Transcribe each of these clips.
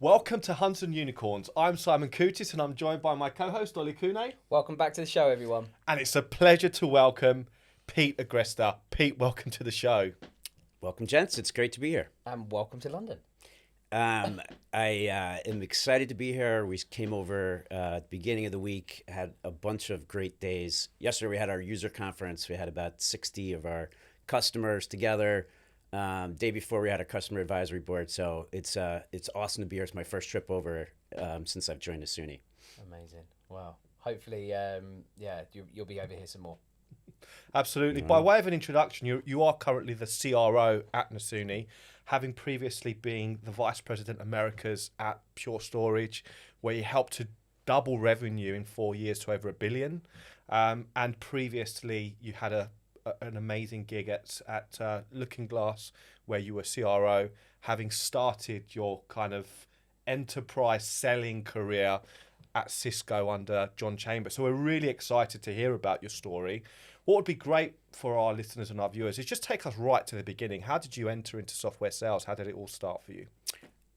Welcome to Hunts and Unicorns. I'm Simon Koutis and I'm joined by my co-host Ollie Kune. Welcome back to the show, everyone. And it's a pleasure to welcome Pete Agresta. Pete, welcome to the show. Welcome, gents. It's great to be here. And welcome to London. I am excited to be here. We came over at the beginning of the week, had a bunch of great days. Yesterday we had our user conference. We had about 60 of our customers together. Day before we had a customer advisory board. So it's awesome to be here. It's my first trip over since I've joined Nasuni. Amazing. Wow. Hopefully, you'll be over here some more. Absolutely. By way of an introduction, you are currently the CRO at Nasuni, having previously been the Vice President Americas at Pure Storage, where you helped to double revenue in 4 years to over $1 billion. And previously, you had an amazing gig at LookingGlass, where you were CRO, having started your kind of enterprise selling career at Cisco under John Chambers. So we're really excited to hear about your story. What would be great for our listeners and our viewers is just take us right to the beginning. How did you enter into software sales? How did it all start for you?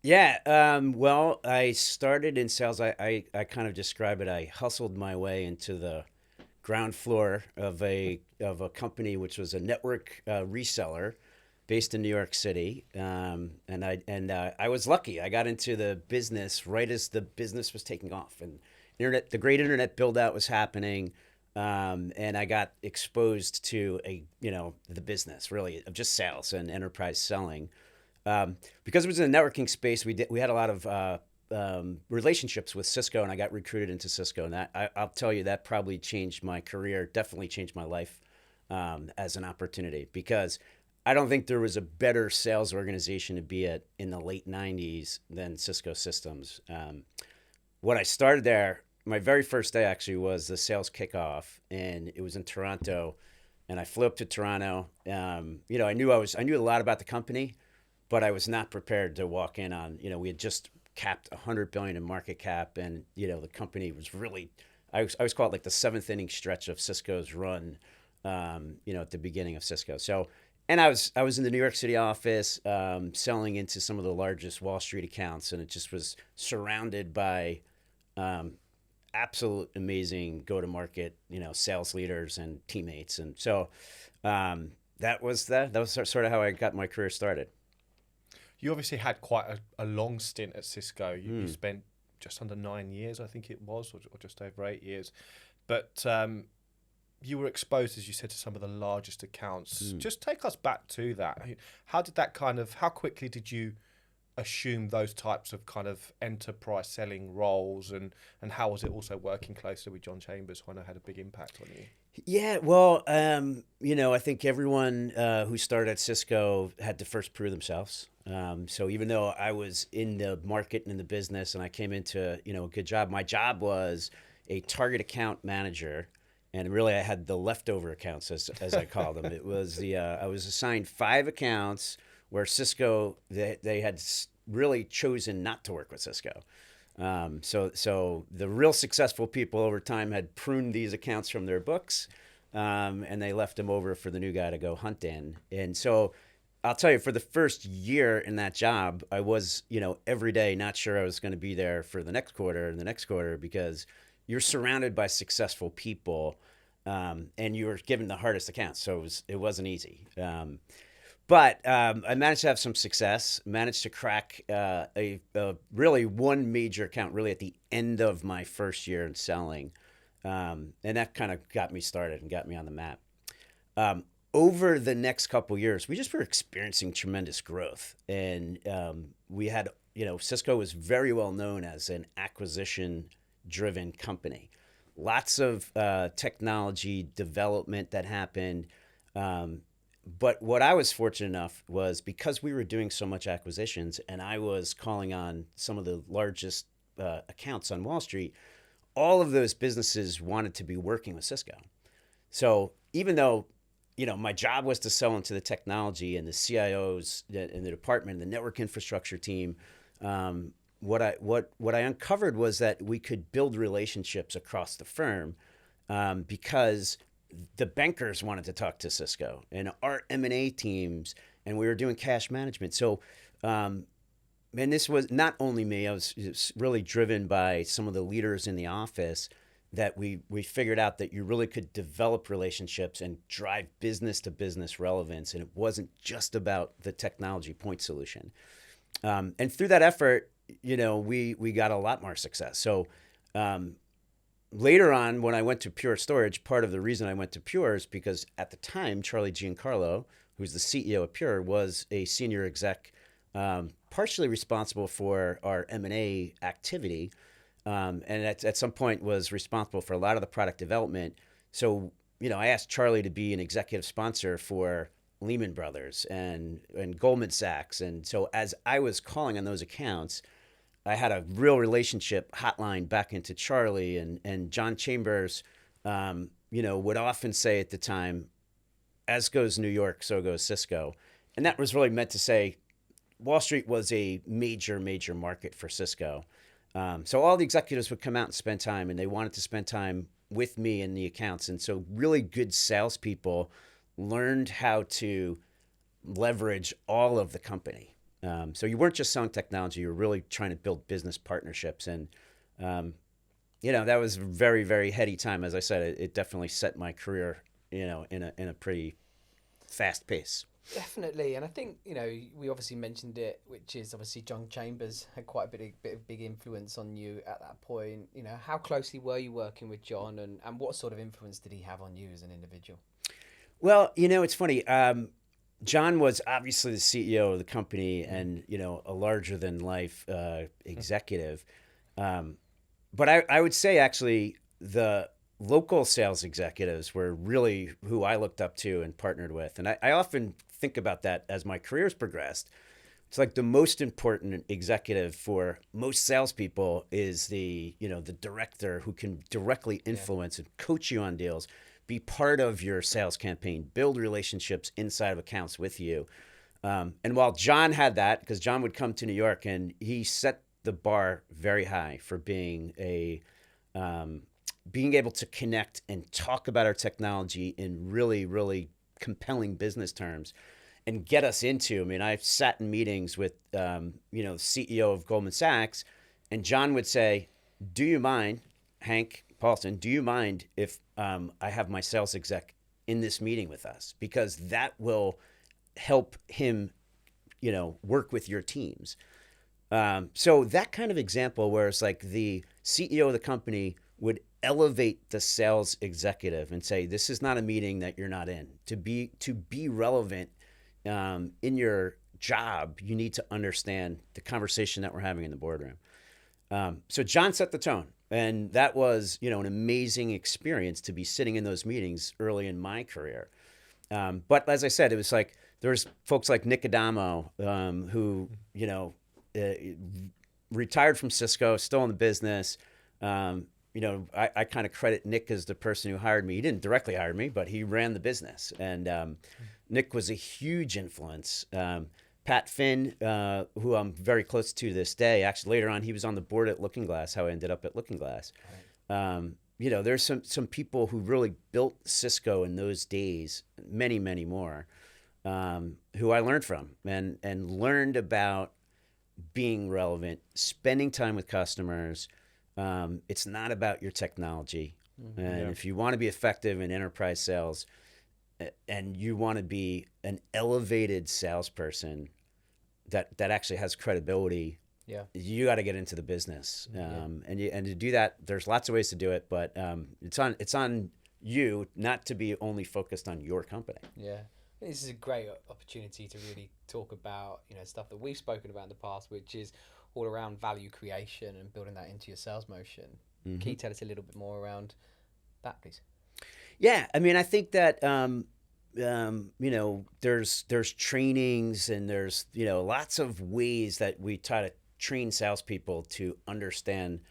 Yeah, well, I started in sales. I kind of describe it. I hustled my way into the ground floor of a company which was a network reseller based in New York City, and I was lucky. I got into the business right as the business was taking off, and the great internet build out was happening, and I got exposed to the business really of just sales and enterprise selling, because it was in the networking space. We had a lot of relationships with Cisco, and I got recruited into Cisco, and I'll tell you that probably changed my career, definitely changed my life as an opportunity, because I don't think there was a better sales organization to be at in the late 90s than Cisco Systems. When I started there, my very first day actually was the sales kickoff, and it was in Toronto, and I flew up to Toronto. I knew a lot about the company, but I was not prepared to walk in on, we had just capped $100 billion in market cap, and the company was really, I always call it like the seventh inning stretch of Cisco's run, at the beginning of Cisco. So, and I was in the New York City office, selling into some of the largest Wall Street accounts, and it just was surrounded by absolute amazing go-to-market, sales leaders and teammates, and so that was sort of how I got my career started. You obviously had quite a long stint at Cisco. You spent just under 9 years, I think it was, or just over 8 years. But you were exposed, as you said, to some of the largest accounts. Just take us back to that. How quickly did you assume those types of kind of enterprise selling roles, and how was it also working closely with John Chambers, who I know had a big impact on you? Yeah, well, I think everyone who started at Cisco had to first prove themselves. So even though I was in the market and in the business, and I came into a good job, my job was a target account manager, and really I had the leftover accounts, as I call them. It was I was assigned 5 accounts where Cisco they had really chosen not to work with Cisco. So the real successful people over time had pruned these accounts from their books, and they left them over for the new guy to go hunt in. And so I'll tell you, for the first year in that job, I was, every day not sure I was going to be there for the next quarter and the next quarter, because you're surrounded by successful people, and you were given the hardest accounts. So it wasn't easy. But I managed to have some success, managed to crack a really one major account really at the end of my first year in selling. And that kind of got me started and got me on the map. Over the next couple of years, we just were experiencing tremendous growth. And we had, Cisco was very well known as an acquisition-driven company. Lots of technology development that happened. But what I was fortunate enough was, because we were doing so much acquisitions and I was calling on some of the largest accounts on Wall Street, all of those businesses wanted to be working with Cisco. So even though, my job was to sell into the technology and the CIOs in the department, the network infrastructure team, what I uncovered was that we could build relationships across the firm, because the bankers wanted to talk to Cisco, and our M&A teams, and we were doing cash management. So and this was not only me, it was really driven by some of the leaders in the office, that we figured out that you really could develop relationships and drive business to business relevance. And it wasn't just about the technology point solution. And through that effort, we got a lot more success. So later on, when I went to Pure Storage, part of the reason I went to Pure is because at the time, Charlie Giancarlo, who's the CEO of Pure, was a senior exec, partially responsible for our M&A activity, and at some point was responsible for a lot of the product development. So, I asked Charlie to be an executive sponsor for Lehman Brothers and Goldman Sachs. And so as I was calling on those accounts, I had a real relationship hotline back into Charlie, and John Chambers, would often say at the time, as goes New York, so goes Cisco. And that was really meant to say Wall Street was a major, major market for Cisco. So all the executives would come out and spend time, and they wanted to spend time with me in the accounts. And so really good salespeople learned how to leverage all of the company. So you weren't just selling technology, you were really trying to build business partnerships. And, that was a very, very heady time. As I said, it definitely set my career, in a pretty fast pace. Definitely, and I think we obviously mentioned it, which is obviously John Chambers had quite a bit of big influence on you at that point. How closely were you working with John, and what sort of influence did he have on you as an individual? Well, it's funny. John was obviously the CEO of the company and a larger than life executive, but I would say actually the local sales executives were really who I looked up to and partnered with. And I often think about that as my career's progressed. It's like the most important executive for most salespeople is the director who can directly influence and coach you on deals, be part of your sales campaign, build relationships inside of accounts with you. And while John had that, because John would come to New York and he set the bar very high for being able to connect and talk about our technology in really, really compelling business terms and get us into, I've sat in meetings with, the CEO of Goldman Sachs, and John would say, do you mind, Hank Paulson, do you mind if I have my sales exec in this meeting with us? Because that will help him, work with your teams. So that kind of example where it's like the CEO of the company would elevate the sales executive and say, this is not a meeting that you're not in. To be relevant in your job, you need to understand the conversation that we're having in the boardroom. So John set the tone. And that was, an amazing experience to be sitting in those meetings early in my career. But as I said, it was like there's folks like Nick Adamo who, retired from Cisco, still in the business. I kind of credit Nick as the person who hired me. He didn't directly hire me, but he ran the business. And Nick was a huge influence. Pat Finn, who I'm very close to this day, actually later on, he was on the board at LookingGlass, how I ended up at LookingGlass. Right. There's some people who really built Cisco in those days, many, many more, who I learned from and learned about being relevant, spending time with customers. It's not about your technology. And if you want to be effective in enterprise sales and you want to be an elevated salesperson that actually has credibility, you got to get into the business. And to do that, there's lots of ways to do it, but it's on you not to be only focused on your company. Yeah. This is a great opportunity to really talk about, stuff that we've spoken about in the past, which is all around value creation and building that into your sales motion. Mm-hmm. Can you tell us a little bit more around that, please? Yeah, I think that there's trainings and there's lots of ways that we try to train salespeople to understand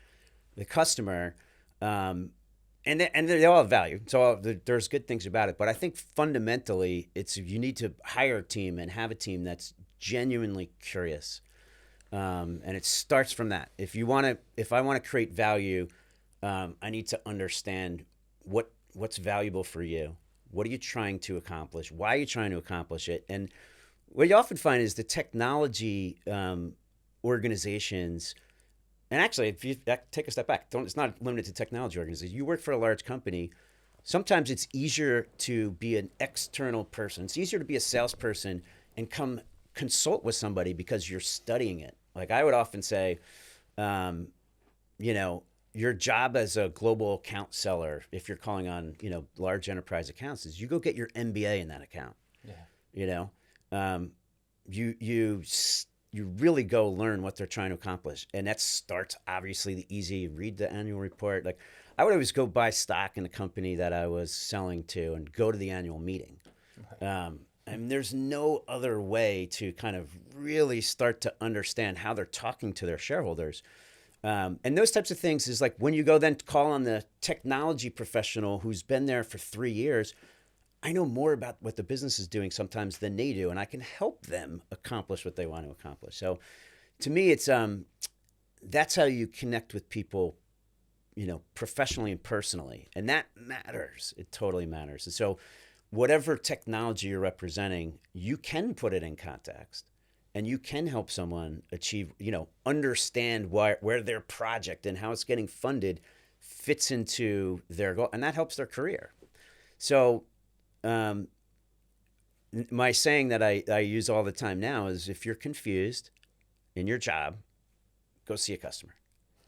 the customer, and they all have value. So there's good things about it, but I think fundamentally you need to hire a team and have a team that's genuinely curious. And it starts from that. If I want to create value, I need to understand what's valuable for you. What are you trying to accomplish? Why are you trying to accomplish it? And what you often find is the technology organizations, and actually, if you take a step back, it's not limited to technology organizations. You work for a large company. Sometimes it's easier to be an external person. It's easier to be a salesperson and come consult with somebody because you're studying it. Like I would often say, your job as a global account seller, if you're calling on, large enterprise accounts, is you go get your MBA in that account. Yeah. You really go learn what they're trying to accomplish. And that starts obviously the easy, read the annual report. Like I would always go buy stock in the company that I was selling to and go to the annual meeting. And there's no other way to kind of really start to understand how they're talking to their shareholders. And those types of things is like when you go then call on the technology professional who's been there for 3 years, I know more about what the business is doing sometimes than they do, and I can help them accomplish what they want to accomplish. So to me, it's that's how you connect with people, professionally and personally. And that matters. It totally matters. And so whatever technology you're representing, you can put it in context. And you can help someone achieve, understand where their project and how it's getting funded fits into their goal. And that helps their career. So my saying that I use all the time now is if you're confused in your job, go see a customer.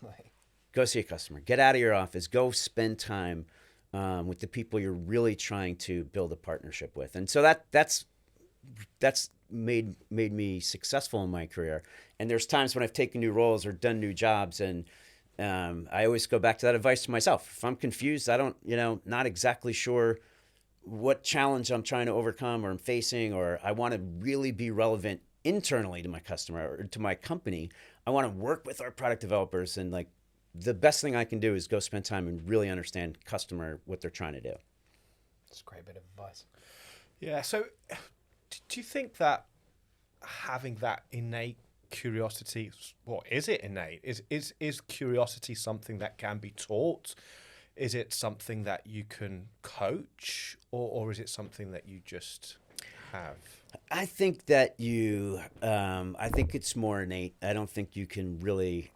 Right. Go see a customer. Get out of your office. Go spend time with the people you're really trying to build a partnership with. And so that's made me successful in my career. And there's times when I've taken new roles or done new jobs, and I always go back to that advice to myself. If I'm confused, I don't, not exactly sure what challenge I'm trying to overcome or I'm facing, or I want to really be relevant internally to my customer or to my company, I want to work with our product developers, and like the best thing I can do is go spend time and really understand customer, what they're trying to do. That's a great bit of advice. Yeah. So do you think that having that innate curiosity, or is it innate? Is curiosity something that can be taught? Is it something that you can coach, or is it something that you just have? I think that I think it's more innate. I don't think you can really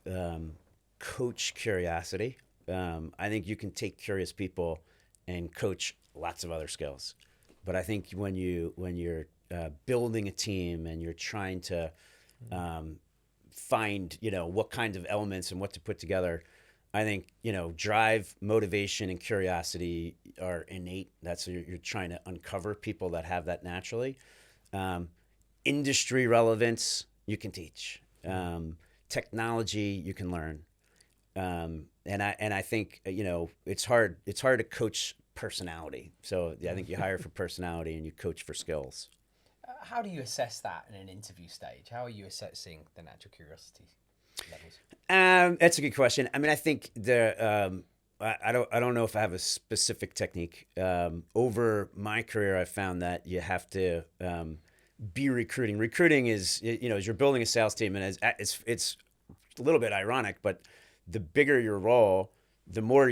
coach curiosity. I think you can take curious people and coach lots of other skills. But I think when you're building a team and you're trying to find, what kinds of elements and what to put together, I think, drive, motivation, and curiosity are innate. That's you're trying to uncover people that have that naturally. Industry relevance, you can teach. Technology, you can learn. And I think, it's hard to coach personality. So I think you hire for personality and you coach for skills. How do you assess that in an interview stage? How are you assessing the natural curiosity levels? That's a good question. I mean, I think I don't know if I have a specific technique. Over my career, I found that you have to be recruiting. Recruiting is, as you're building a sales team, and it's a little bit ironic, but the bigger your role, the more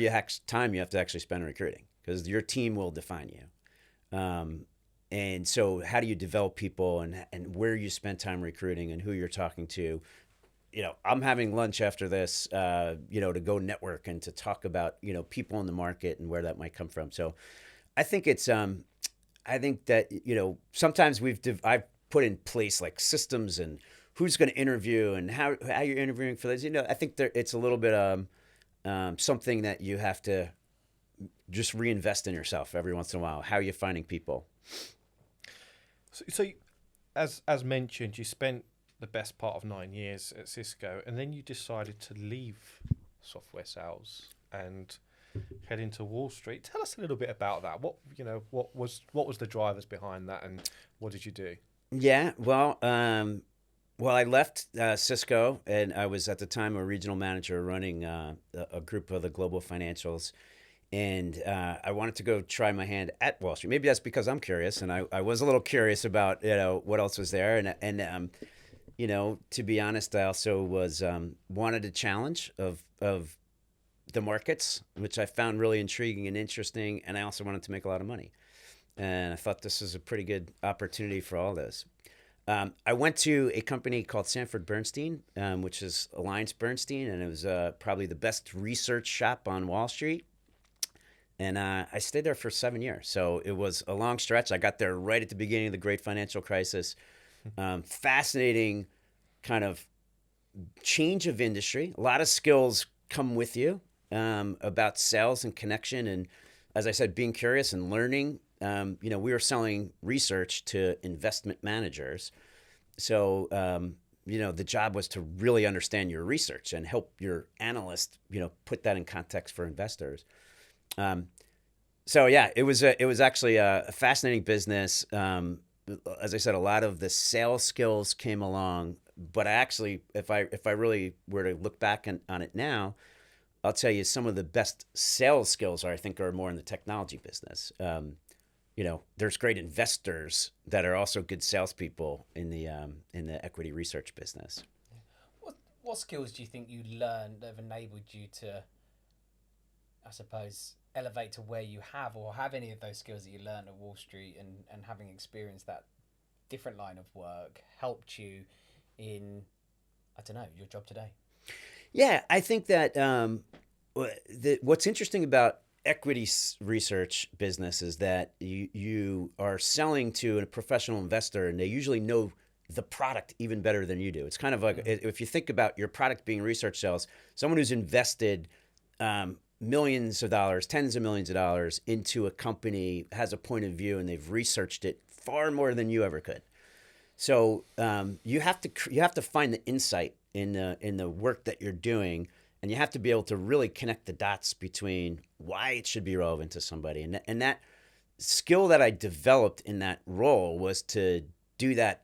time you have to actually spend recruiting, because your team will define you. And so how do you develop people, and where you spend time recruiting and who you're talking to? I'm having lunch after this, to go network and to talk about, people in the market and where that might come from. So I think I think that, sometimes I've put in place like systems and who's going to interview and how you're interviewing for this. I think it's a little bit something that you have to just reinvest in yourself every once in a while. How are you finding people? So as mentioned, you spent the best part of 9 years at Cisco, and then you decided to leave software sales and head into Wall Street. Tell us a little bit about that. What was the drivers behind that, and what did you do? Yeah, well, I left Cisco, and I was at the time a regional manager running a group of the global financials. And I wanted to go try my hand at Wall Street. Maybe that's because I'm curious, and I was a little curious about what else was there. And to be honest, I also was wanted a challenge of the markets, which I found really intriguing and interesting. And I also wanted to make a lot of money. And I thought this was a pretty good opportunity for all this. I went to a company called Sanford Bernstein, which is Alliance Bernstein, and it was probably the best research shop on Wall Street. And I stayed there for 7 years. So it was a long stretch. I got there right at the beginning of the great financial crisis. Fascinating kind of change of industry. A lot of skills come with you about sales and connection. And as I said, being curious and learning. We were selling research to investment managers. So, the job was to really understand your research and help your analyst, put that in context for investors. It was actually a fascinating business. As I said, a lot of the sales skills came along, but I actually, if I really were to look back on it now, I'll tell you some of the best sales skills I think are more in the technology business. There's great investors that are also good salespeople in the equity research business. What skills do you think you learned that have enabled you to, I suppose, elevate to where you have, or have any of those skills that you learned at Wall Street and having experienced that different line of work helped you in, I don't know, your job today? Yeah, I think that what's interesting about equity research business is that you are selling to a professional investor, and they usually know the product even better than you do. It's kind of like, if you think about your product being research sales, someone who's invested millions of dollars, tens of millions of dollars into a company has a point of view, and they've researched it far more than you ever could. So you have to find the insight in the work that you're doing, and you have to be able to really connect the dots between why it should be relevant to somebody. And that skill that I developed in that role was to do that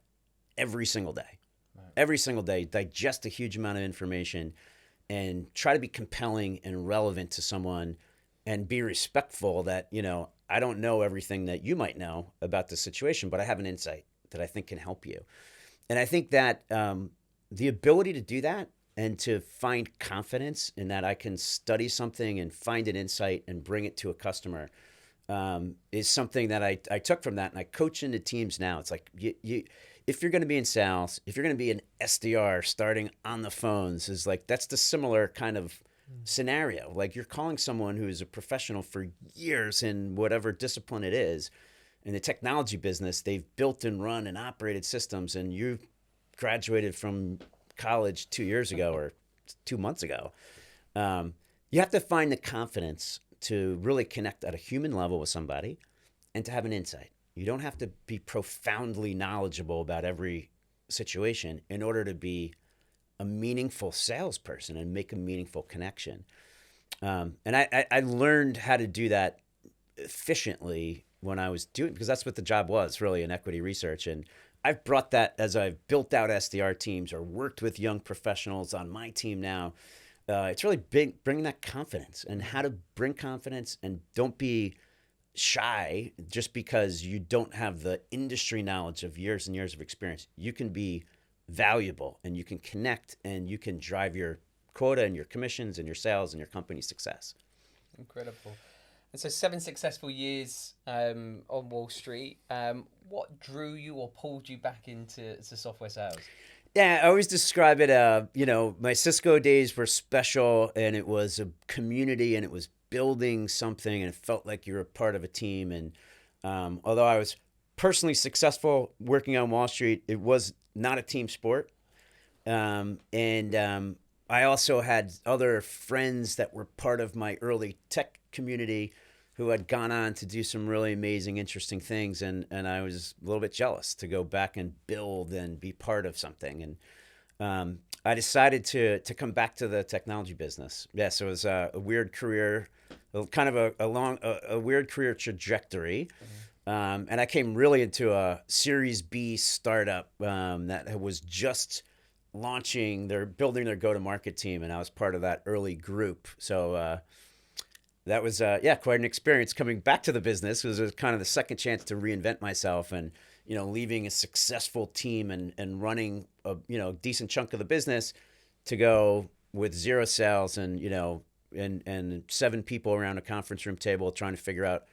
every single day. Right. Every single day, digest a huge amount of information and try to be compelling and relevant to someone, and be respectful that, I don't know everything that you might know about the situation, but I have an insight that I think can help you. And I think that the ability to do that and to find confidence in that I can study something and find an insight and bring it to a customer is something that I took from that, and I coach into teams now. It's like, if you're going to be in sales, if you're going to be an SDR starting on the phones, is like, that's the similar kind of scenario. Like, you're calling someone who is a professional for years in whatever discipline it is. In the technology business, they've built and run and operated systems, and you graduated from college 2 years ago or 2 months ago. You have to find the confidence to really connect at a human level with somebody and to have an insight. You don't have to be profoundly knowledgeable about every situation in order to be a meaningful salesperson and make a meaningful connection. And I learned how to do that efficiently when I was doing, because that's what the job was, really, in equity research. And I've brought that as I've built out SDR teams or worked with young professionals on my team now. It's really big, bringing that confidence, and how to bring confidence, and don't be shy just because you don't have the industry knowledge of years and years of experience. You can be valuable, and you can connect, and you can drive your quota and your commissions and your sales and your company's success. Incredible. And so 7 successful years on Wall Street. What drew you or pulled you back into software sales? Yeah, I always describe it, my Cisco days were special, and it was a community, and it was building something, and it felt like you were a part of a team. And although I was personally successful working on Wall Street, it was not a team sport. I also had other friends that were part of my early tech community who had gone on to do some really amazing, interesting things. And I was a little bit jealous to go back and build and be part of something. And I decided to come back to the technology business. Yes, it was a weird career, kind of a weird career trajectory. Mm-hmm. And I came really into a Series B startup that was just launching. They're building their go-to-market team, and I was part of that early group. So that was quite an experience coming back to the business. It was kind of the second chance to reinvent myself, and leaving a successful team and running a decent chunk of the business to go with 0 sales and 7 people around a conference room table trying to figure out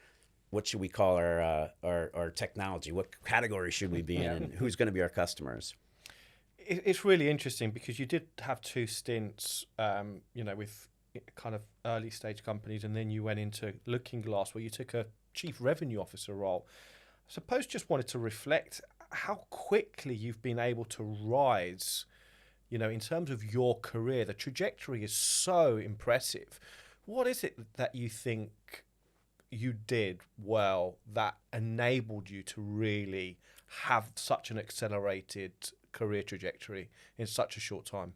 what should we call our technology? What category should we be in? And who's going to be our customers? It's really interesting because you did have two stints, with kind of early stage companies, and then you went into LookingGlass where you took a chief revenue officer role. I suppose just wanted to reflect how quickly you've been able to rise, in terms of your career. The trajectory is so impressive. What is it that you think you did well that enabled you to really have such an accelerated career trajectory in such a short time?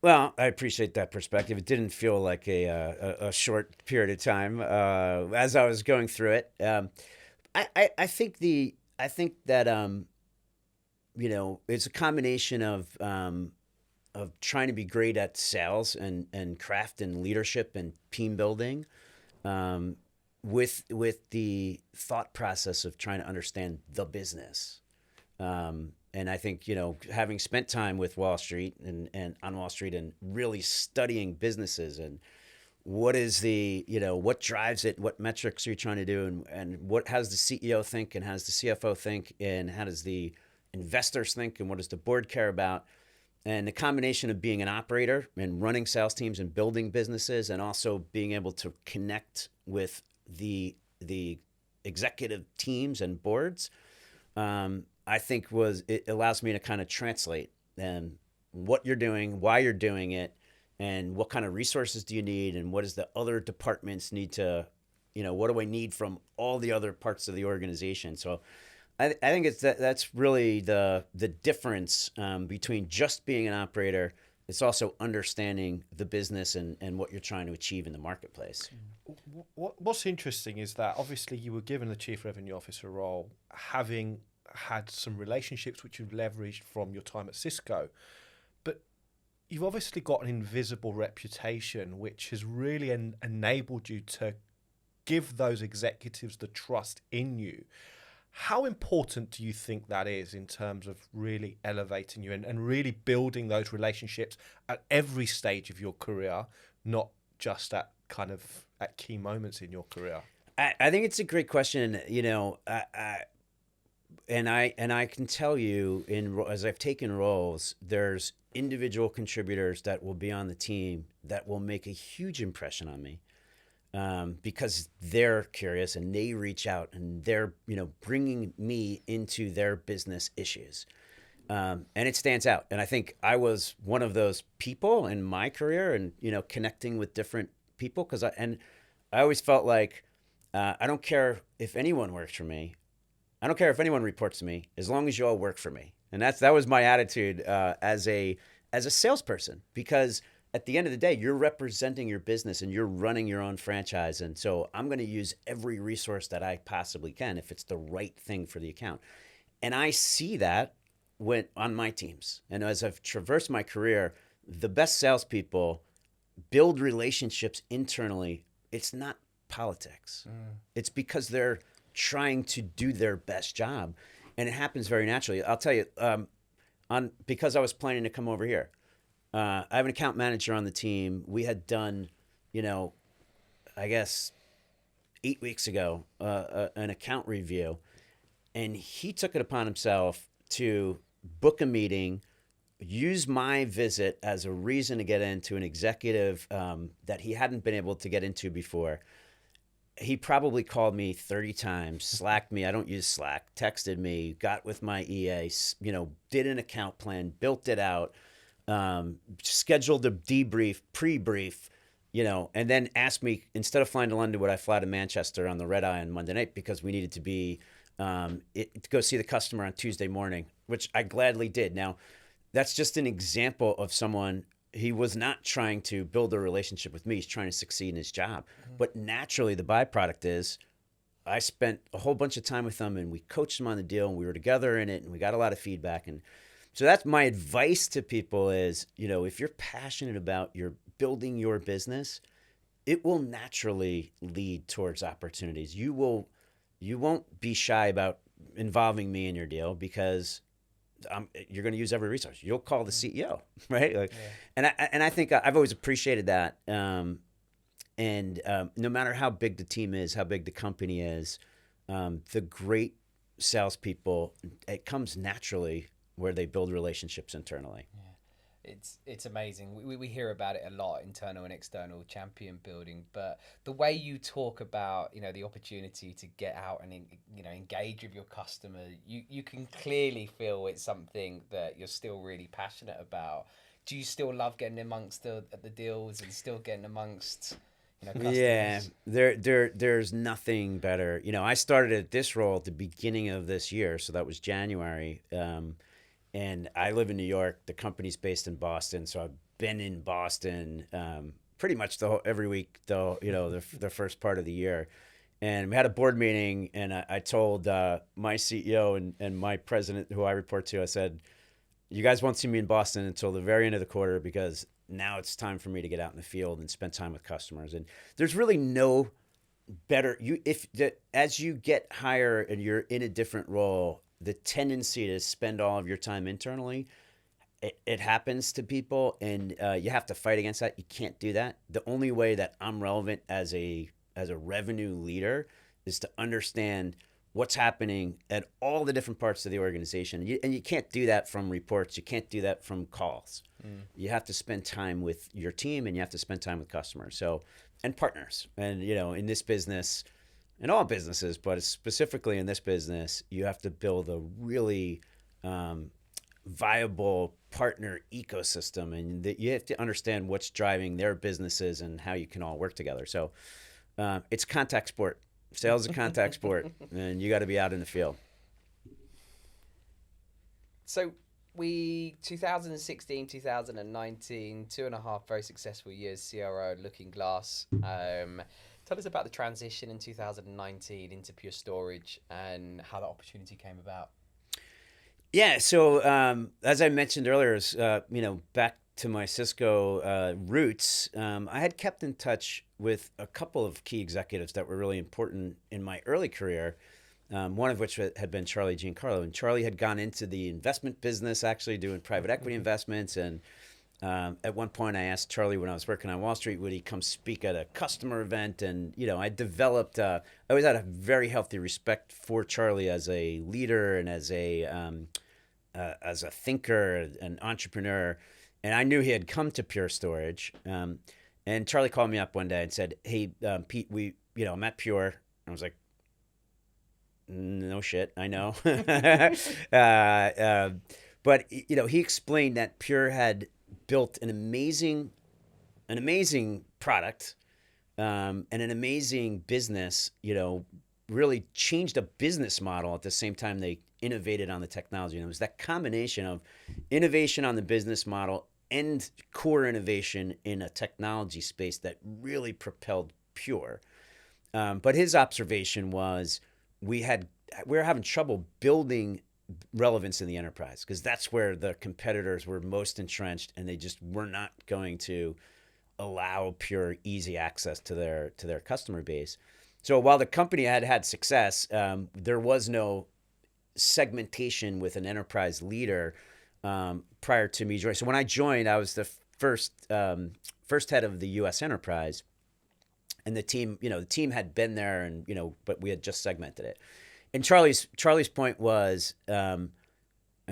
Well, I appreciate that perspective. It didn't feel like a short period of time as I was going through it. I think that it's a combination of trying to be great at sales and craft and leadership and team building, with the thought process of trying to understand the business. And I think, having spent time with Wall Street and on Wall Street and really studying businesses and what is what drives it, what metrics are you trying to do, and how does the CEO think, and how does the CFO think, and how does the investors think, and what does the board care about? And the combination of being an operator and running sales teams and building businesses, and also being able to connect with the executive teams and boards, I think it allows me to kind of translate what you're doing, why you're doing it, and what kind of resources do you need, and what does the other departments need to, what do I need from all the other parts of the organization? So I think that's really the difference between just being an operator. It's also understanding the business and what you're trying to achieve in the marketplace. What's interesting is that obviously you were given the chief revenue officer role, having had some relationships which you've leveraged from your time at Cisco, but you've obviously got an invisible reputation which has really enabled you to give those executives the trust in you. How important do you think that is in terms of really elevating you and really building those relationships at every stage of your career, not just at key moments in your career? I think it's a great question. And I can tell you, as I've taken roles, there's individual contributors that will be on the team that will make a huge impression on me, because they're curious and they reach out and they're bringing me into their business issues, and it stands out. And I think I was one of those people in my career, and connecting with different people, because I always felt like I don't care if anyone works for me. I don't care if anyone reports to me, as long as you all work for me. And that was my attitude as a salesperson, because at the end of the day, you're representing your business and you're running your own franchise. And so I'm going to use every resource that I possibly can if it's the right thing for the account. And I see that on my teams. And as I've traversed my career, the best salespeople build relationships internally. It's not politics. It's because they're trying to do their best job, and it happens very naturally. I'll tell you, because I was planning to come over here, I have an account manager on the team. We had done, I guess 8 weeks ago, an account review, and he took it upon himself to book a meeting, use my visit as a reason to get into an executive that he hadn't been able to get into before. He probably called me 30 times, Slacked me. I don't use Slack. Texted me, got with my EA, did an account plan, built it out, scheduled a debrief, pre-brief, and then asked me, instead of flying to London, would I fly to Manchester on the red eye on Monday night, because we needed to be to go see the customer on Tuesday morning, which I gladly did. Now, that's just an example of someone. He was not trying to build a relationship with me. He's trying to succeed in his job. But naturally, the byproduct is I spent a whole bunch of time with him, and we coached him on the deal, and we were together in it, and we got a lot of feedback. And so that's my advice to people is, if you're passionate about building your business, it will naturally lead towards opportunities. You won't be shy about involving me in your deal, because you're going to use every resource. You'll call the CEO, right? And I think I've always appreciated that. And no matter how big the team is, how big the company is, the great salespeople, it comes naturally where they build relationships internally. It's amazing. We hear about it a lot, internal and external champion building. But the way you talk about, the opportunity to get out and engage with your customer, you can clearly feel it's something that you're still really passionate about. Do you still love getting amongst the deals and still getting amongst customers? Yeah, there's nothing better. I started at this role at the beginning of this year, so that was January. And I live in New York. The company's based in Boston, so I've been in Boston pretty much every week, though. The first part of the year, and we had a board meeting, and I told my CEO and my president, who I report to, I said, "You guys won't see me in Boston until the very end of the quarter because now it's time for me to get out in the field and spend time with customers." And there's really no better as you get higher and you're in a different role. The tendency to spend all of your time internally, it happens to people, and you have to fight against that. You can't do that. The only way that I'm relevant as a revenue leader is to understand what's happening at all the different parts of the organization. And you can't do that from reports. You can't do that from calls. You have to spend time with your team, and you have to spend time with customers and partners. And, in this business, in all businesses, but specifically in this business, you have to build a really viable partner ecosystem, and you have to understand what's driving their businesses and how you can all work together. So it's contact sport. Sales is a contact sport, and you got to be out in the field. So 2016, 2019, 2.5 very successful years, CRO, LookingGlass. Tell us about the transition in 2019 into Pure Storage and how that opportunity came about. Yeah, so as I mentioned earlier, back to my Cisco roots, I had kept in touch with a couple of key executives that were really important in my early career, one of which had been Charlie Giancarlo. And Charlie had gone into the investment business, actually doing private equity investments. And at one point, I asked Charlie, when I was working on Wall Street, would he come speak at a customer event? And, I developed, I always had a very healthy respect for Charlie as a leader and as a thinker, an entrepreneur. And I knew he had come to Pure Storage. And Charlie called me up one day and said, "Hey, Pete, I'm at Pure." I was like, "No shit, I know." But, he explained that Pure had built an amazing product and an amazing business, really changed a business model at the same time they innovated on the technology. And it was that combination of innovation on the business model and core innovation in a technology space that really propelled Pure. But his observation was we were having trouble building relevance in the enterprise because that's where the competitors were most entrenched, and they just were not going to allow Pure easy access to their customer base. So while the company had success, there was no segmentation with an enterprise leader prior to me joining. So when I joined, I was the first head of the U.S. enterprise, and the team had been there, and but we had just segmented it. And Charlie's point was, and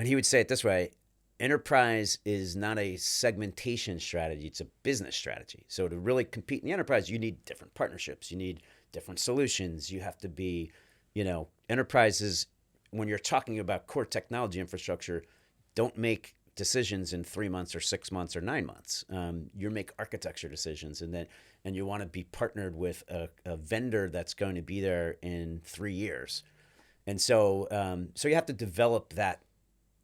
he would say it this way: enterprise is not a segmentation strategy; it's a business strategy. So to really compete in the enterprise, you need different partnerships, you need different solutions. You have to be, enterprises. When you're talking about core technology infrastructure, don't make decisions in 3 months or 6 months or 9 months. You make architecture decisions, and you want to be partnered with a vendor that's going to be there in 3 years. And so you have to develop that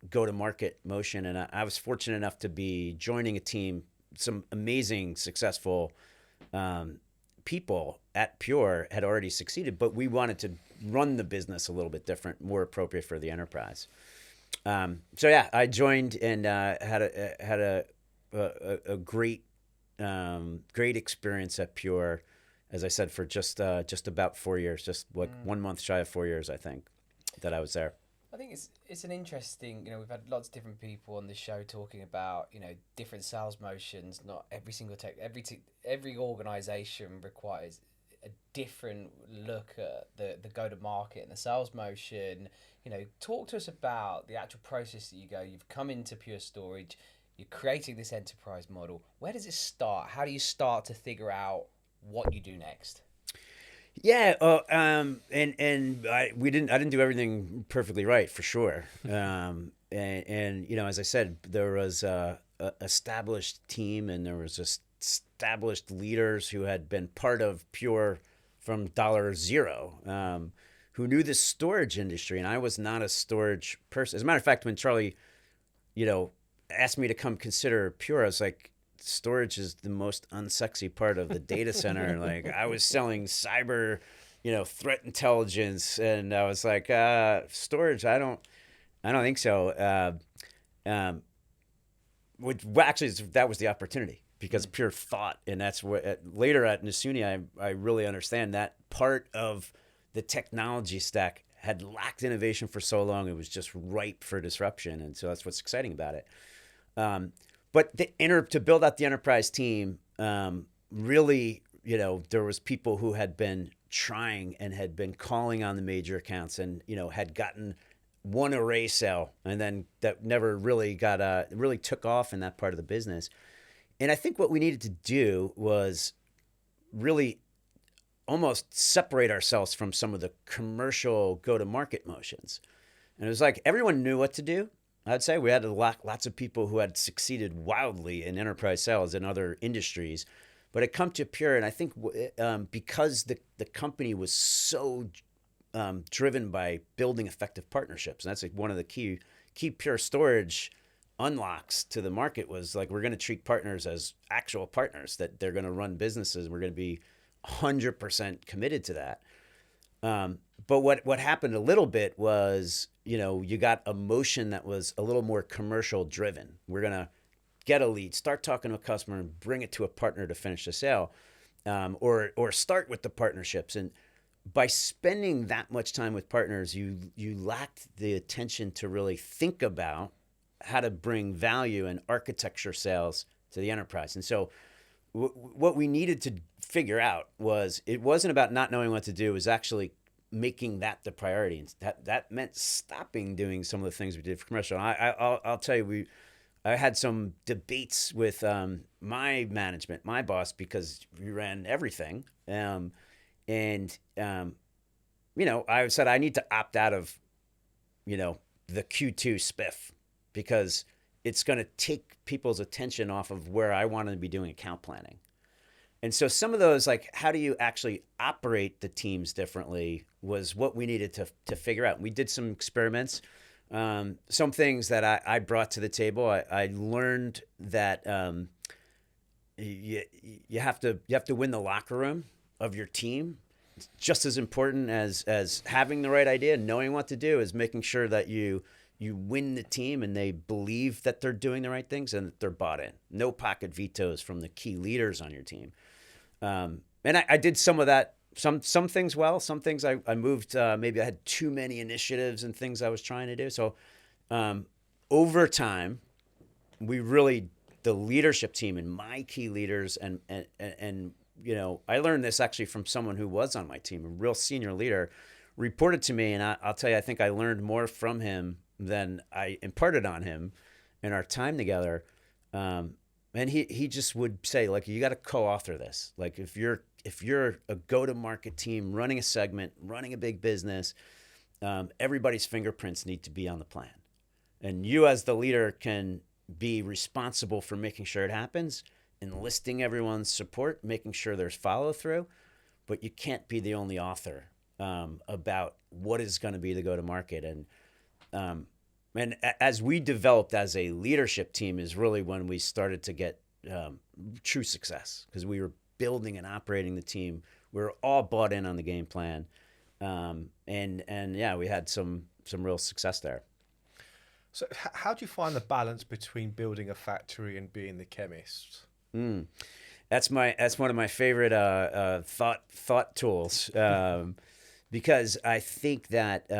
go-to-market motion. And I was fortunate enough to be joining a team, some amazing, successful people at Pure had already succeeded, but we wanted to run the business a little bit different, more appropriate for the enterprise. So yeah, I joined and had a great experience at Pure, as I said, for just about 4 years, just 1 month shy of 4 years, I think, that I was there. I think it's an interesting, we've had lots of different people on the show talking about, different sales motions. Not every single every organization requires a different look at the go to market and the sales motion. Talk to us about the actual process that you've come into Pure Storage, you're creating this enterprise model. Where does it start? How do you start to figure out what you do next? Yeah, and I didn't do everything perfectly right, for sure. And as I said, there was a established team, and there was established leaders who had been part of Pure from $0, who knew the storage industry, and I was not a storage person. As a matter of fact, when Charlie, asked me to come consider Pure, I was like, storage is the most unsexy part of the data center. Like, I was selling cyber, threat intelligence, and I was like, storage, I don't think so. Actually, that was the opportunity, because Pure thought, and that's what later at Nasuni, I really understand that part of the technology stack had lacked innovation for so long. It was just ripe for disruption, and so that's what's exciting about it. But to build out the enterprise team, really, there was people who had been trying and had been calling on the major accounts, and had gotten one array sale, and then that never really really took off in that part of the business. And I think what we needed to do was really almost separate ourselves from some of the commercial go-to-market motions. And it was like everyone knew what to do. I'd say we had lots of people who had succeeded wildly in enterprise sales in other industries, but it come to Pure, and I think because the company was so driven by building effective partnerships, and that's like one of the key Pure Storage unlocks to the market, was like, we're going to treat partners as actual partners, that they're going to run businesses. We're going to be 100% committed to that. But what happened a little bit was, you got a motion that was a little more commercial driven. We're going to get a lead, start talking to a customer, and bring it to a partner to finish the sale, or start with the partnerships. And by spending that much time with partners, you lacked the attention to really think about how to bring value and architecture sales to the enterprise. And so what we needed to figure out was, it wasn't about not knowing what to do, it was actually making that the priority. And that meant stopping doing some of the things we did for commercial. I'll tell you, I had some debates with my management, my boss, because we ran everything. I said I need to opt out of, the Q2 spiff, because it's going to take people's attention off of where I want to be doing account planning. And so some of those, like, how do you actually operate the teams differently, was what we needed to figure out. We did some experiments, some things that I brought to the table. I learned that you have to win the locker room of your team. It's just as important as having the right idea, knowing what to do, is making sure that you win the team and they believe that they're doing the right things and that they're bought in. No pocket vetoes from the key leaders on your team. And I did some of that, some things well, some things I moved, maybe I had too many initiatives and things I was trying to do. So over time, the leadership team and my key leaders, and I learned this actually from someone who was on my team, a real senior leader, reported to me, and I'll tell you, I think I learned more from him than I imparted on him in our time together. And he just would say, like, you got to co-author this. Like, if you're a go-to-market team running a segment, running a big business, everybody's fingerprints need to be on the plan. And you as the leader can be responsible for making sure it happens, enlisting everyone's support, making sure there's follow-through, but you can't be the only author about what is going to be the go-to-market. And as we developed as a leadership team is really when we started to get true success, because we were building and operating the team. We were all bought in on the game plan. And yeah, we had some real success there. So how do you find the balance between building a factory and being the chemist? That's one of my favorite thought tools, because I think that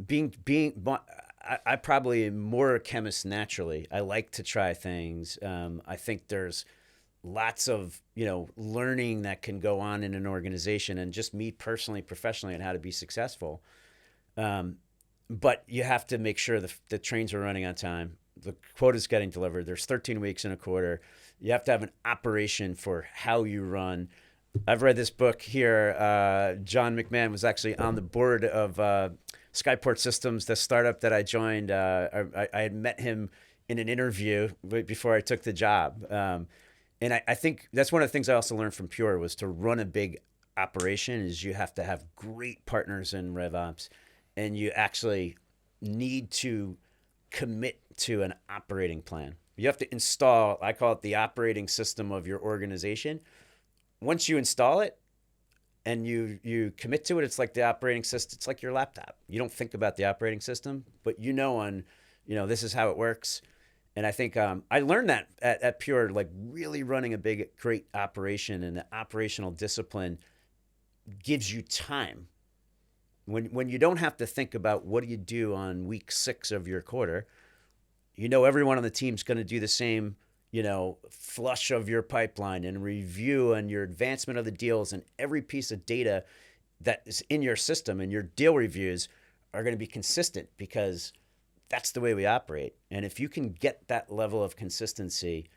I probably am more a chemist naturally. I like to try things. I think there's lots of learning that can go on in an organization, and just me personally, professionally, on how to be successful. But you have to make sure the trains are running on time, the quota's getting delivered. There's 13 weeks in a quarter. You have to have an operation for how you run. I've read this book here. John McMahon was actually on the board of Skyport Systems, the startup that I joined. I had met him in an interview before I took the job. And I think that's one of the things I also learned from Pure was to run a big operation is you have to have great partners in RevOps, and you actually need to commit to an operating plan. You have to install, I call it the operating system of your organization. Once you install it and you commit to it, it's like the operating system. It's like your laptop. You don't think about the operating system, but this is how it works. And I think I learned that at Pure, like really running a big, great operation, and the operational discipline gives you time. When you don't have to think about what do you do on week 6 of your quarter, everyone on the team's going to do the same, flush of your pipeline and review and your advancement of the deals, and every piece of data that is in your system and your deal reviews are going to be consistent because that's the way we operate. And if you can get that level of consistency,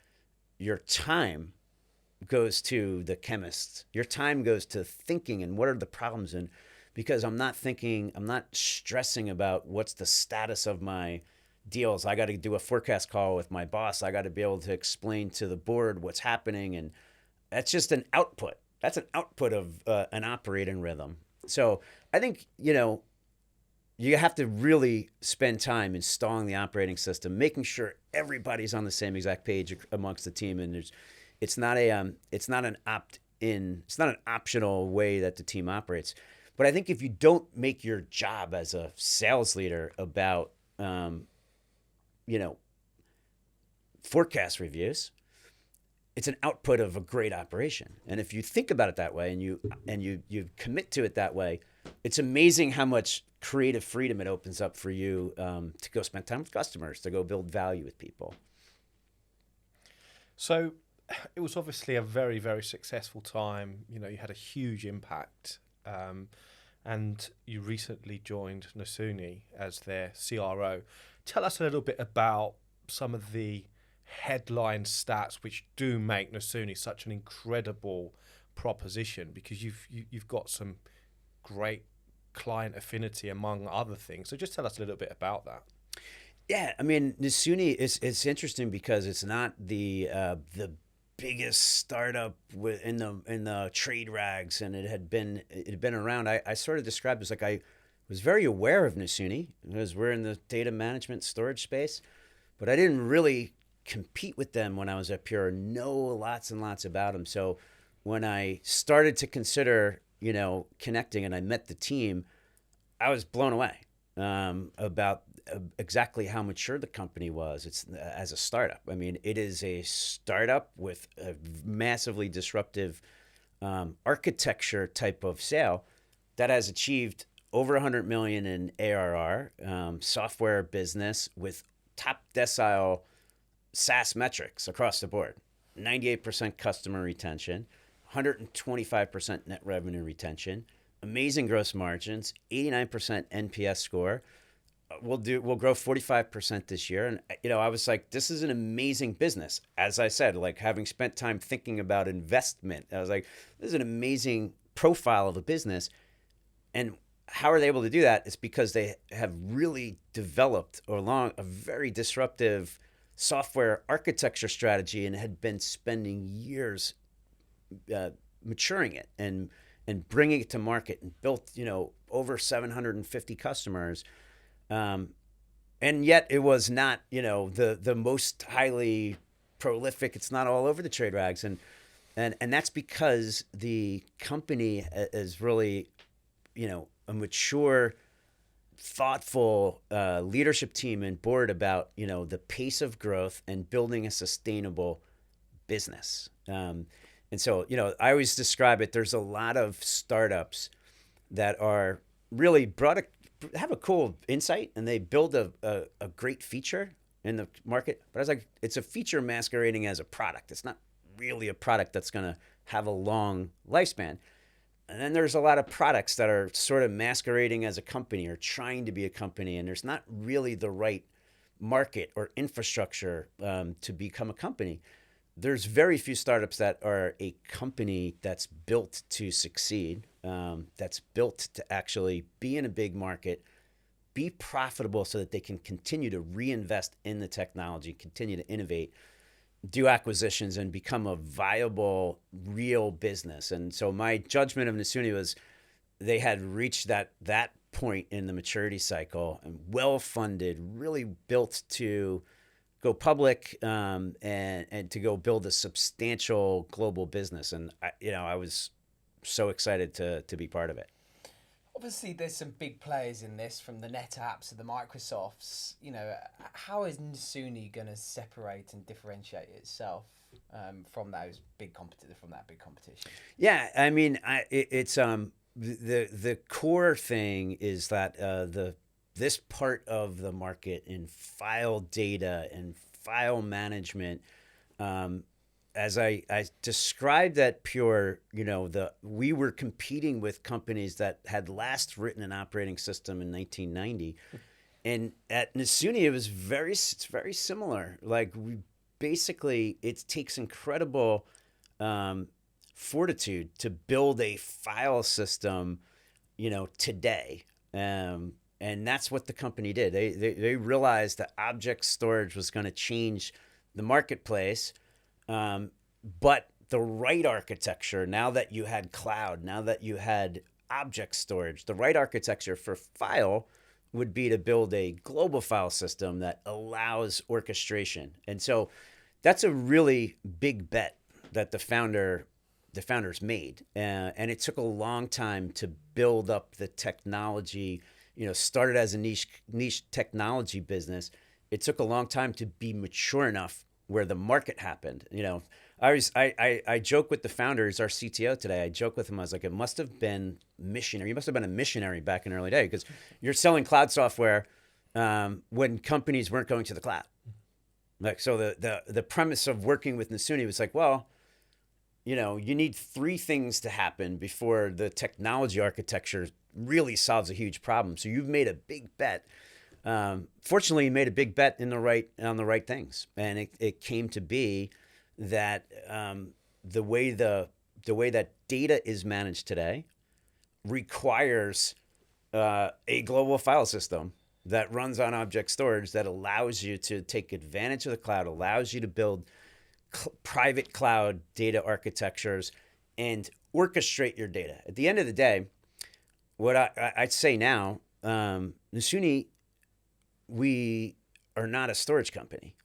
your time goes to the chemists. Your time goes to thinking and what are the problems. And because I'm not stressing about what's the status of my deals. I got to do a forecast call with my boss. I got to be able to explain to the board what's happening. And that's just an output. That's an output of an operating rhythm. So I think, you have to really spend time installing the operating system, making sure everybody's on the same exact page amongst the team. And it's not an opt-in, it's not an optional way that the team operates. But I think if you don't make your job as a sales leader about, forecast reviews, it's an output of a great operation. And if you think about it that way and you commit to it that way, it's amazing how much creative freedom it opens up for you to go spend time with customers, to go build value with people. So it was obviously a very, very successful time. You had a huge impact. And you recently joined Nasuni as their CRO. Tell us a little bit about some of the headline stats which do make Nasuni such an incredible proposition, because you've got some great client affinity among other things. So just tell us a little bit about that. Yeah, I mean, Nasuni it's interesting because it's not the biggest startup in the trade rags, and it had been around. I sort of described it as like I was very aware of Nasuni because we're in the data management storage space, but I didn't really compete with them when I was at Pure, know lots and lots about them. So when I started to consider, connecting, and I met the team, I was blown away about exactly how mature the company was. It's as a startup. I mean, it is a startup with a massively disruptive architecture type of sale that has achieved over 100 million in ARR, software business with top decile SaaS metrics across the board, 98% customer retention, 125% net revenue retention, amazing gross margins, 89% NPS score. We'll grow 45% this year. And, I was like, this is an amazing business. As I said, like having spent time thinking about investment, I was like, this is an amazing profile of a business. And how are they able to do that? It's because they have really developed along a very disruptive software architecture strategy and had been spending years maturing it and bringing it to market, and built, over 750 customers. And yet it was not, the most highly prolific. It's not all over the trade rags. And that's because the company is really, a mature, thoughtful leadership team and board about, the pace of growth and building a sustainable business. And so, I always describe it, there's a lot of startups that are really brought have a cool insight and they build a great feature in the market. But I was like, it's a feature masquerading as a product. It's not really a product that's going to have a long lifespan. And then there's a lot of products that are sort of masquerading as a company or trying to be a company, and there's not really the right market or infrastructure to become a company. There's very few startups that are a company that's built to succeed, that's built to actually be in a big market, be profitable so that they can continue to reinvest in the technology, continue to innovate, do acquisitions, and become a viable, real business. And so my judgment of Nasuni was they had reached that point in the maturity cycle and well-funded, really built to go public and to go build a substantial global business. And I was so excited to be part of it. Obviously, there's some big players in this, from the NetApps to the Microsofts. How is Nasuni going to separate and differentiate itself from that big competition? Yeah, I mean, it's the core thing is that this part of the market in file data and file management, as I described at Pure, we were competing with companies that had last written an operating system in 1990, and at Nasuni it's very similar. Like it takes incredible fortitude to build a file system, today. And that's what the company did. They realized that object storage was going to change the marketplace. But the right architecture, now that you had cloud, now that you had object storage, the right architecture for file would be to build a global file system that allows orchestration. And so that's a really big bet that the founders made. And it took a long time to build up the technology, started as a niche technology business. It took a long time to be mature enough where the market happened. I joke with the founders, our CTO today. I joke with him. I was like, it must have been missionary. You must have been a missionary back in the early days because you're selling cloud software when companies weren't going to the cloud. Like, so the premise of working with Nasuni was like, well, you need three things to happen before the technology architecture really solves a huge problem. So you've made a big bet. Fortunately, you made a big bet on the right things, and it came to be that the way that data is managed today requires a global file system that runs on object storage that allows you to take advantage of the cloud, allows you to build private cloud data architectures and orchestrate your data. At the end of the day, what I'd say now, Nasuni, we are not a storage company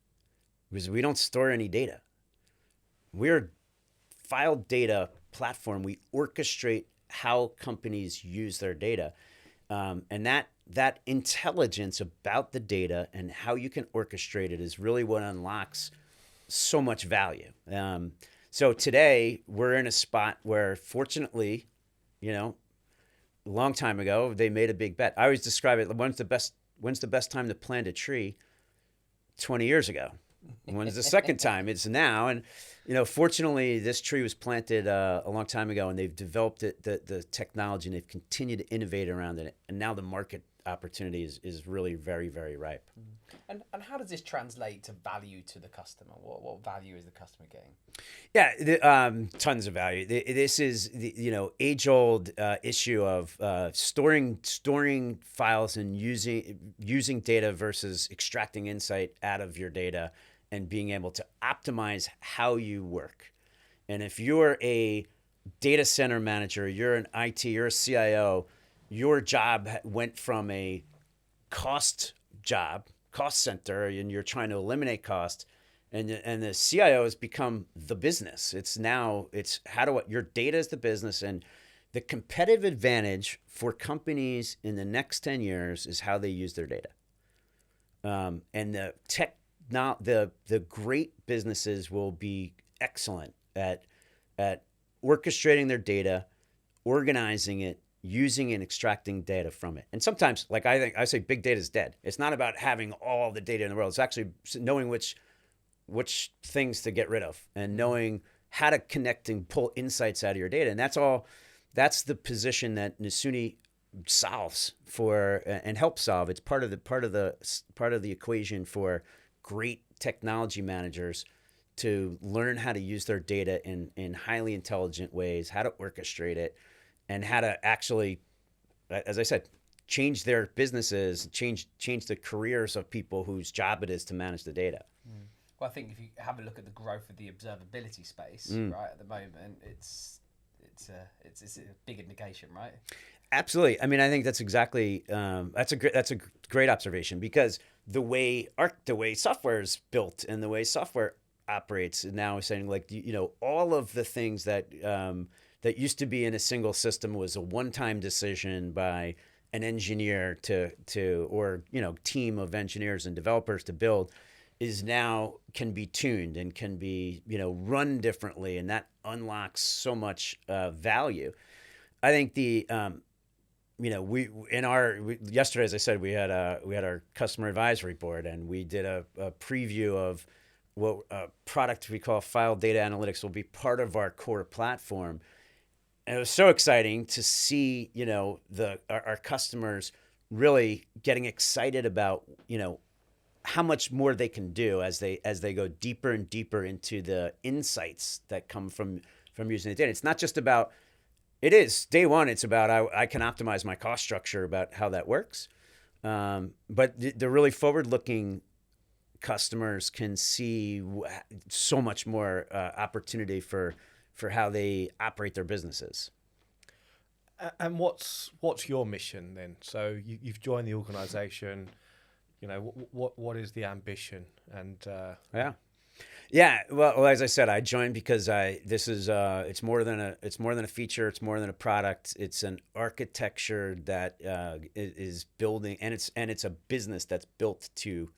because we don't store any data. We're a file data platform. We orchestrate how companies use their data. And that intelligence about the data and how you can orchestrate it is really what unlocks so much value. So today we're in a spot where, fortunately, a long time ago, they made a big bet. I always describe it, when's the best time to plant a tree? 20 years ago. When's the second time? It's now. And, fortunately, this tree was planted a long time ago, and they've developed the technology, and they've continued to innovate around it. And now the market opportunity is really very, very ripe. And how does this translate to value to the customer? What value is the customer getting? Yeah, tons of value. This is the age-old issue of storing files and using data versus extracting insight out of your data and being able to optimize how you work. And if you're a data center manager, you're an IT, you're a CIO, your job went from a cost center, and you're trying to eliminate cost, and the CIO has become the business. It's your data is the business, and the competitive advantage for companies in the next 10 years is how they use their data. And the great businesses will be excellent at orchestrating their data, organizing it, using and extracting data from it. And sometimes, like I say big data is dead. It's not about having all the data in the world. It's actually knowing which things to get rid of and knowing how to connect and pull insights out of your data. And that's the position that Nasuni solves for and helps solve. It's part of the equation for great technology managers to learn how to use their data in highly intelligent ways, how to orchestrate it, and how to actually, as I said, change their businesses, change the careers of people whose job it is to manage the data. Well, I think if you have a look at the growth of the observability space, right, at the moment, it's a big indication, right? Absolutely. I mean, I think that's exactly that's a great observation, because the way software is built and the way software operates now is saying, like, all of the things that that used to be in a single system was a one-time decision by an engineer or team of engineers and developers to build, is now can be tuned and can be run differently, and that unlocks so much value. I think yesterday, as I said, we had our customer advisory board, and we did a preview of what a product we call File Data Analytics will be part of our core platform. And it was so exciting to see our customers really getting excited about how much more they can do as they go deeper and deeper into the insights that come from using the data. It's not just about, it is day one, it's about I can optimize my cost structure, about how that works. But the really forward-looking customers can see so much more opportunity for how they operate their businesses. And what's your mission then? So you've joined the organization. What is the ambition? And yeah. Well, as I said, I joined because it's more than a feature. It's more than a product. It's an architecture that is building, and it's a business that's built to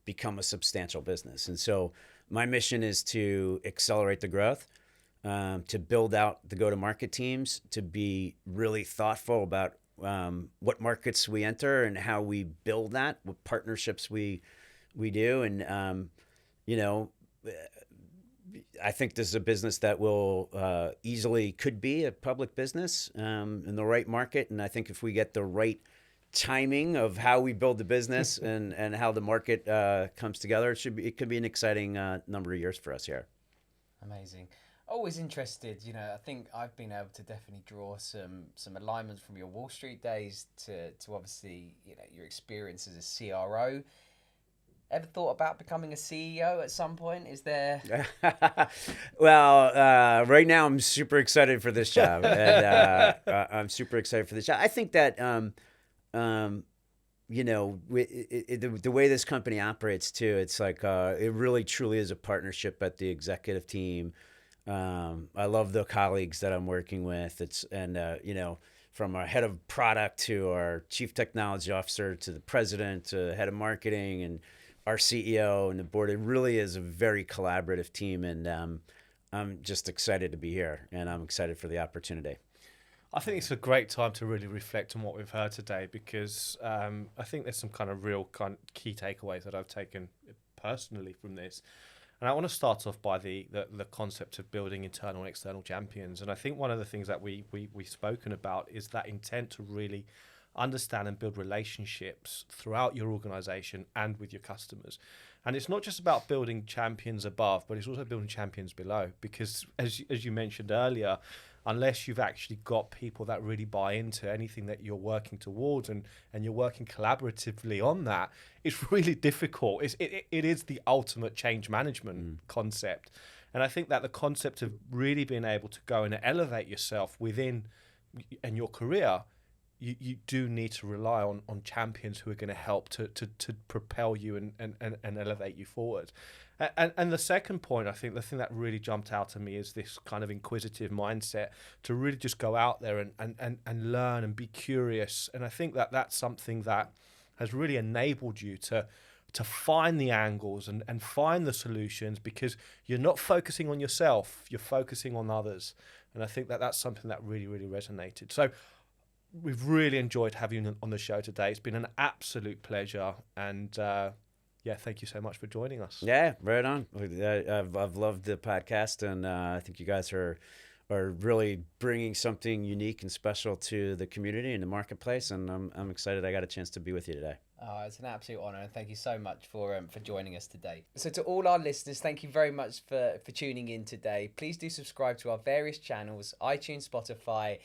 become a substantial business. And so my mission is to accelerate the growth, to build out the go-to-market teams, to be really thoughtful about what markets we enter and how we build that, what partnerships we do. And, I think this is a business that will easily could be a public business in the right market. And I think if we get the right timing of how we build the business and how the market comes together, it could be an exciting number of years for us here. Amazing. Always interested, I think I've been able to definitely draw some alignments from your Wall Street days to obviously, your experience as a CRO. Ever thought about becoming a CEO at some point? Is there? Well, right now I'm super excited for this job. And I'm super excited for this job. I think that, the way this company operates too, it's like it really truly is a partnership at the executive team. I love the colleagues that I'm working with. From our head of product to our chief technology officer to the president to head of marketing and our CEO and the board, it really is a very collaborative team. And I'm just excited to be here, and I'm excited for the opportunity. I think it's a great time to really reflect on what we've heard today, because I think there's some kind of real key takeaways that I've taken personally from this. And I want to start off by the concept of building internal and external champions. And I think one of the things that we've spoken about is that intent to really understand and build relationships throughout your organization and with your customers. And it's not just about building champions above, but it's also building champions below. Because as you mentioned earlier, unless you've actually got people that really buy into anything that you're working towards and you're working collaboratively on that, it's really difficult. It is the ultimate change management concept. And I think that the concept of really being able to go and elevate yourself within and your career, you do need to rely on champions who are going to help to propel you and elevate you forward. And the second point, I think the thing that really jumped out to me is this kind of inquisitive mindset to really just go out there and learn and be curious. And I think that that's something that has really enabled you to find the angles and find the solutions, because you're not focusing on yourself, you're focusing on others. And I think that that's something that really, really resonated. So we've really enjoyed having you on the show today. It's been an absolute pleasure, and yeah, thank you so much for joining us. Yeah, right on. I've loved the podcast, and I think you guys are really bringing something unique and special to the community and the marketplace, and I'm excited I got a chance to be with you today. Oh, it's an absolute honour, and thank you so much for joining us today. So to all our listeners, thank you very much for tuning in today. Please do subscribe to our various channels, iTunes, Spotify,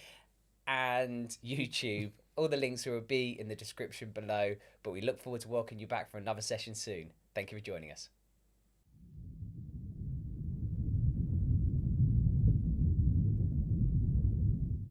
and YouTube. All the links will be in the description below, but we look forward to welcoming you back for another session soon. Thank you for joining us.